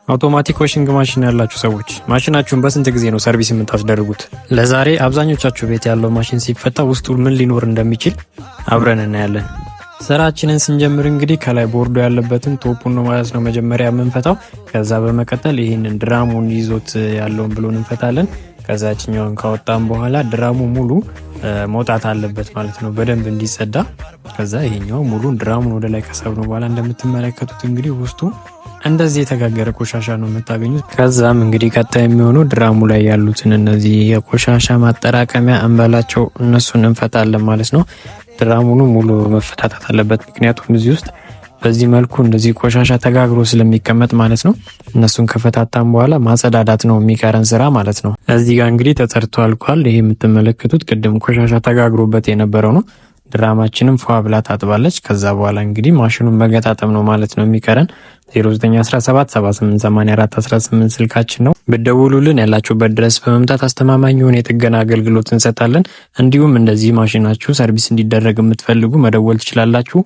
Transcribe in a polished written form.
አውቶማቲክ ዋሽንግ ማሽን ያላችሁ ሰዎች ማሽናችሁን በስንት ጊዜ ነው ሰርቪስ የምታስደርጉት? ለዛሬ አብዛኞቻችሁ ቤት ያለው ማሽን ሲፈታ ውስጡ ምን ሊኖር እንደሚችል አብረን እናያለን። ስራችንን ስንጀምር እንግዲህ ከላይ ቦርዶ ያለበትን ቶፑን ነው ማለት ነው መጀመሪያ የምንፈታው። ከዛ በመቀጠል ይህንን ድራሙን ይዞት ያለውን ብሎን እንፈታለን። ከዛችኛውን ካወጣን በኋላ ድራሙ ሙሉ መውጣት አለበት ማለት ነው በደንብ እንዲጸዳ። ከዛ ይሄኛው ሙሉ ድራሙን ወደ ላይ ከሰብነው በኋላ እንደምትመለከቱት እንግዲህ ውስጡ እንደዚህ የተጋገረ ቆሻሻ ነው የምታገኙት። ከዛም እንግዲህ ቀጣይ የሚሆነው ድራሙ ላይ ያሉትን እነዚህ የቆሻሻ ማጠራቀሚያ እንበላቸው እነሱን እንፈታለን ማለት ነው። ድራሙኑ ሙሉ መፈታታት አለበት፣ ምክንያቱም እዚህ ውስጥ በዚህ መልኩ እንደዚህ ቆሻሻ ተጋግሮ ስለሚቀመጥ ማለት ነው። እነሱን ከፈታታም በኋላ ማጸዳዳት ነው የሚቀረን ስራ ማለት ነው። እዚህ ጋር እንግዲህ ተጸድቶ አልቋል። ይሄ የምትመለከቱት ቅድም ቆሻሻ ተጋግሮበት የነበረው ነው። ድራማችንም ፏ ብላ ታጥባለች። ከዛ በኋላ እንግዲህ ማሽኑን መገጣጠም ነው ማለት ነው የሚቀረን። 0917788418 ስልካችን ነው። ብትደውሉልን ያላችሁበት ድረስ በመምጣት አስተማማኝ የሆነ የጥገና አገልግሎት እንሰጣለን። እንዲሁም እንደዚህ ማሽናችሁ ሰርቪስ እንዲደረግ የምትፈልጉ መደወል ትችላላችሁ።